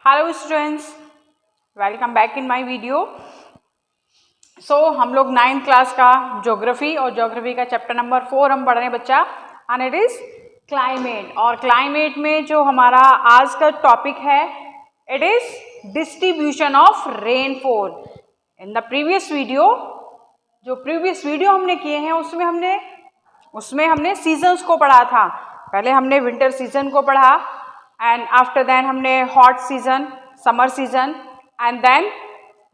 Hello students, welcome back in my video. हम लोग 9th class का ज्योग्राफी और ज्योग्राफी का चैप्टर नंबर 4 हम पढ़ रहे हैं बच्चा, एंड इट इज क्लाइमेट। और क्लाइमेट में जो हमारा आज का टॉपिक है it is distribution of rainfall. In the previous video, जो प्रीवियस वीडियो हमने किए हैं उसमें हमने सीजन्स को पढ़ा था। पहले हमने विंटर सीजन को पढ़ा, एंड आफ्टर दैन हमने hot season, summer season, and then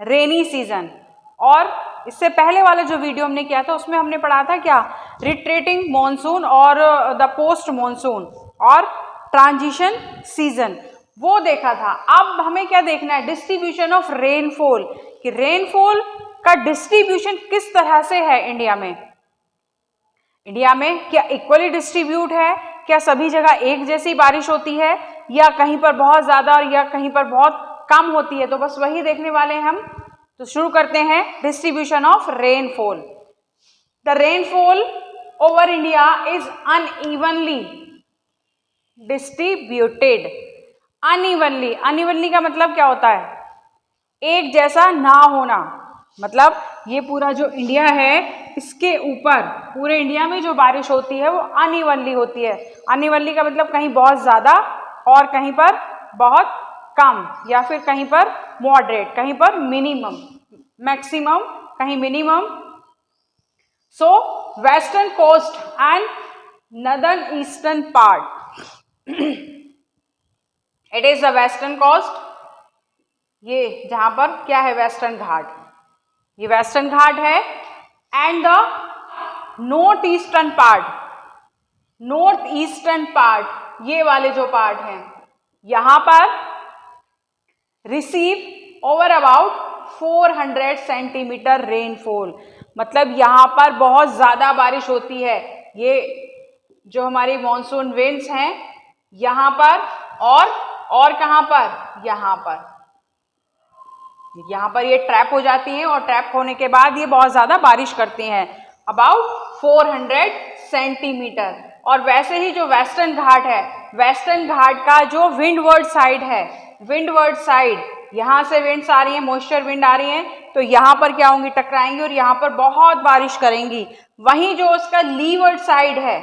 rainy season. और इससे पहले वाला जो वीडियो हमने किया था उसमें हमने पढ़ा था क्या, रिट्रेटिंग मॉनसून और द पोस्ट मॉनसून और ट्रांजिशन सीजन, वो देखा था। अब हमें क्या देखना है, डिस्ट्रीब्यूशन ऑफ रेनफॉल, कि रेनफॉल का डिस्ट्रीब्यूशन किस तरह से है इंडिया में। इंडिया में क्या इक्वली डिस्ट्रीब्यूट है, क्या सभी जगह एक जैसी बारिश होती है, या कहीं पर बहुत ज़्यादा और या कहीं पर बहुत कम होती है। तो बस वही देखने वाले हैं हम। तो शुरू करते हैं, distribution of rainfall. The rainfall over India is unevenly distributed. Unevenly का मतलब क्या होता है, एक जैसा ना होना। मतलब ये पूरा जो इंडिया है इसके ऊपर, पूरे इंडिया में जो बारिश होती है वो अनइवनली होती है। अनइवनली का मतलब कहीं बहुत ज़्यादा और कहीं पर बहुत कम, या फिर कहीं पर मॉडरेट, कहीं पर मिनिमम, मैक्सिमम, कहीं minimum. So western coast and northern eastern part, it is the western coast. ये जहां पर क्या है, वेस्टर्न घाट, ये वेस्टर्न घाट है। And the north eastern part, north eastern part, ये वाले जो पार्ट हैं, यहां पर receive over about 400 centimetre rainfall. मतलब यहां पर बहुत ज्यादा बारिश होती है। ये जो हमारी मॉनसून विंड्स हैं यहां पर, और कहां पर, यहां पर ये ट्रैप हो जाती हैं, और ट्रैप होने के बाद ये बहुत ज्यादा बारिश करती हैं, अबाउट 400 सेंटीमीटर। और वैसे ही जो वेस्टर्न घाट है, वेस्टर्न घाट का जो विंडवर्ड साइड है, विंडवर्ड साइड, यहां से विंड्स आ रही हैं, मॉइस्चर विंड आ रही हैं, तो यहां पर क्या होंगी, टकराएंगी और यहां पर बहुत बारिश करेंगी। वहीं जो उसका लीवर्ड साइड है,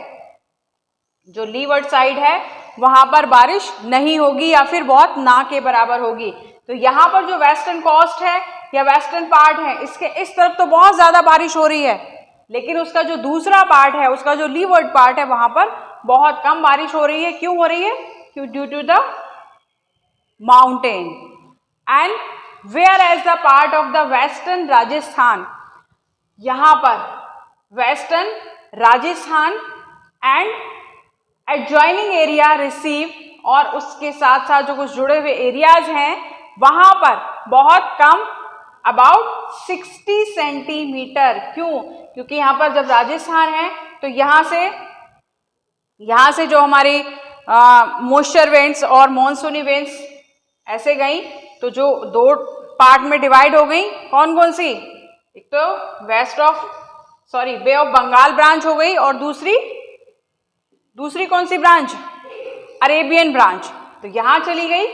जो लीवर्ड साइड है वहां पर बारिश नहीं होगी या फिर बहुत ना के बराबर होगी। तो यहाँ पर जो वेस्टर्न कोस्ट है या वेस्टर्न पार्ट है, इसके इस तरफ तो बहुत ज्यादा बारिश हो रही है, लेकिन उसका जो दूसरा पार्ट है, उसका जो लीवर्ड पार्ट है, वहां पर बहुत कम बारिश हो रही है। क्यों हो रही है, क्यों, due to the mountain. And whereas the part of the western Rajasthan, यहां पर western Rajasthan and adjoining area receive, और उसके साथ साथ जो कुछ जुड़े हुए एरियाज हैं वहां पर बहुत कम, अबाउट 60 सेंटीमीटर। क्यों, क्योंकि यहां पर जब राजस्थान है तो यहां से जो हमारी मॉइस्चर वेंट्स और मॉनसूनी वेंट्स ऐसे गई, तो जो दो पार्ट में डिवाइड हो गई, कौन कौन सी, एक तो बे ऑफ बंगाल ब्रांच हो गई, और दूसरी कौन सी ब्रांच, अरेबियन ब्रांच। तो यहां चली गई,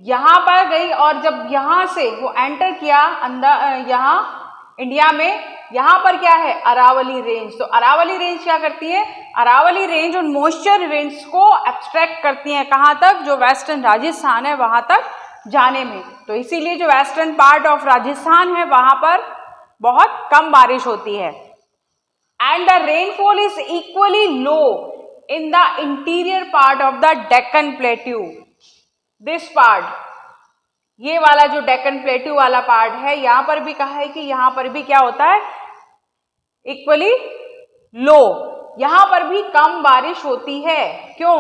यहां पर गई, और जब यहां से वो एंटर किया अंदर यहां इंडिया में, यहां पर क्या है, अरावली रेंज। तो अरावली रेंज क्या करती है, अरावली रेंज उन मॉइस्चर रेंज को एब्स्ट्रैक्ट करती है, कहां तक, जो वेस्टर्न राजस्थान है वहां तक जाने में। तो इसीलिए जो वेस्टर्न पार्ट ऑफ राजस्थान है वहां पर बहुत कम बारिश होती है। And the rainfall is equally low in the interior part of the Deccan Plateau. This part, ये वाला जो डेक्कन प्लेट्यू वाला पार्ट है, यहां पर भी कहा है कि यहां पर भी क्या होता है, इक्वली लो, यहां पर भी कम बारिश होती है। क्यों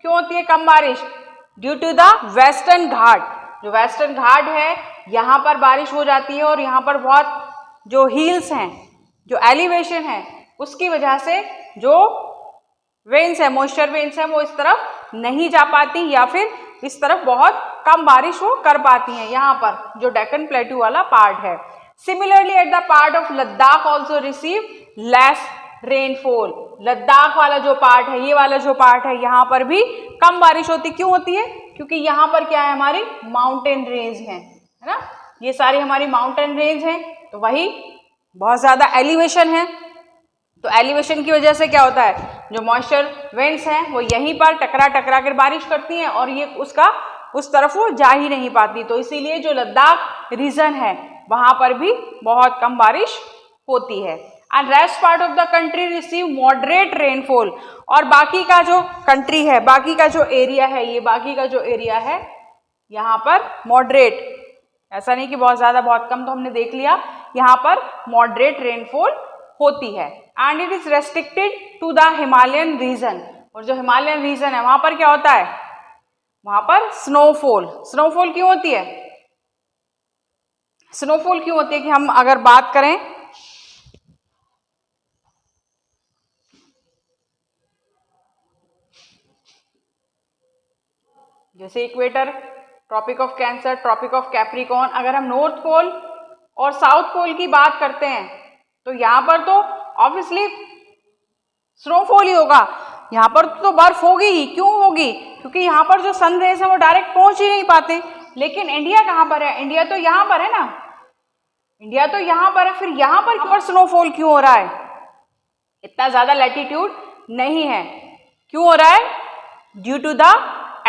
होती है कम बारिश, ड्यू टू द वेस्टर्न घाट। जो वेस्टर्न घाट है यहां पर बारिश हो जाती है, और यहां पर बहुत जो हिल्स हैं, जो एलिवेशन है, उसकी वजह से जो वेन्स है, मॉइस्चर वेन्स है, वो इस तरफ नहीं जा पाती, या फिर इस तरफ बहुत कम बारिश वो कर पाती हैं, यहाँ पर जो डेक्कन प्लेट्यू वाला पार्ट है। Similarly at the part of Ladakh also receive less rainfall. Ladakh वाला जो पार्ट है, ये वाला जो पार्ट है, यहाँ पर भी कम बारिश होती। क्यों होती है, क्योंकि यहाँ पर क्या है, हमारी माउंटेन रेंज है ना, ये सारी हमारी माउंटेन रेंज है, तो वही बहुत ज़्यादा एलिवेशन है। तो एलिवेशन की वजह से क्या होता है, जो मॉइस्चर विंड्स हैं वो यहीं पर टकरा टकरा कर बारिश करती हैं और ये उसका उस तरफ वो जा ही नहीं पाती। तो इसीलिए जो लद्दाख रीजन है वहाँ पर भी बहुत कम बारिश होती है। And rest part of the country receive moderate rainfall, और बाकी का जो कंट्री है, बाकी का जो एरिया है, ये बाकी का जो एरिया है यहाँ पर मॉडरेट, ऐसा नहीं कि बहुत ज़्यादा बहुत कम, तो हमने देख लिया, यहाँ पर मॉडरेट रेनफॉल होती है। And it is restricted to the Himalayan region, और जो हिमालयन रीजन है वहाँ पर क्या होता है, वहाँ पर स्नोफॉल। स्नोफॉल क्यों होती है, स्नोफॉल क्यों होती है कि हम अगर बात करें, जैसे equator, Tropic of Cancer, Tropic of Capricorn, अगर हम नॉर्थ पोल और साउथ पोल की बात करते हैं तो यहाँ पर तो ऑब्वियसली स्नोफॉल ही होगा, यहाँ पर तो बर्फ होगी ही। क्यों होगी, क्योंकि यहाँ पर जो सन रेज है वो डायरेक्ट पहुंच ही नहीं पाते। लेकिन इंडिया कहाँ पर है, इंडिया तो यहाँ पर है ना, इंडिया तो यहाँ पर है, फिर यहाँ पर स्नोफॉल क्यों हो रहा है, इतना ज्यादा लैटिट्यूड नहीं है। क्यों हो रहा है, ड्यू टू द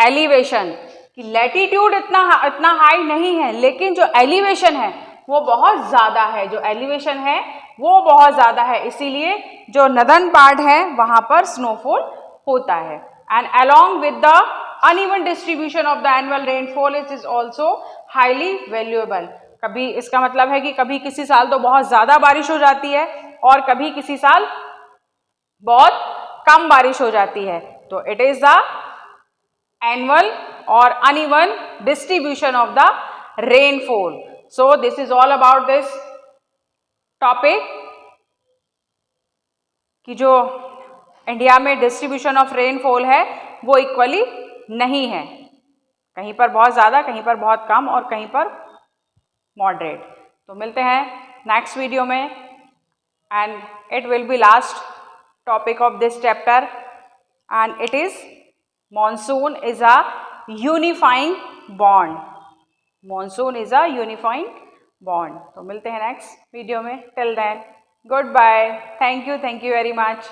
एलिवेशन, कि लैटिट्यूड इतना हाई नहीं है, लेकिन जो एलिवेशन है वो बहुत ज्यादा है, जो एलिवेशन है वो बहुत ज्यादा है, इसीलिए जो नदर्न पार्ट है वहां पर स्नोफॉल होता है। And along with the uneven distribution of the annual rainfall it is also highly valuable. कभी इसका मतलब है कि कभी किसी साल तो बहुत ज्यादा बारिश हो जाती है और कभी किसी साल बहुत कम बारिश हो जाती है। तो it is the annual or uneven distribution of the rainfall. So this is all about this topic कि जो इंडिया में डिस्ट्रीब्यूशन ऑफ रेनफॉल है वो इक्वली नहीं है, कहीं पर बहुत ज़्यादा, कहीं पर बहुत कम और कहीं पर मॉडरेट। तो मिलते हैं नेक्स्ट वीडियो में, and it will be last topic of this chapter, and it is monsoon is a unifying bond. Monsoon is a unifying bond. तो मिलते हैं नेक्स्ट वीडियो में, till then goodbye, thank you very much.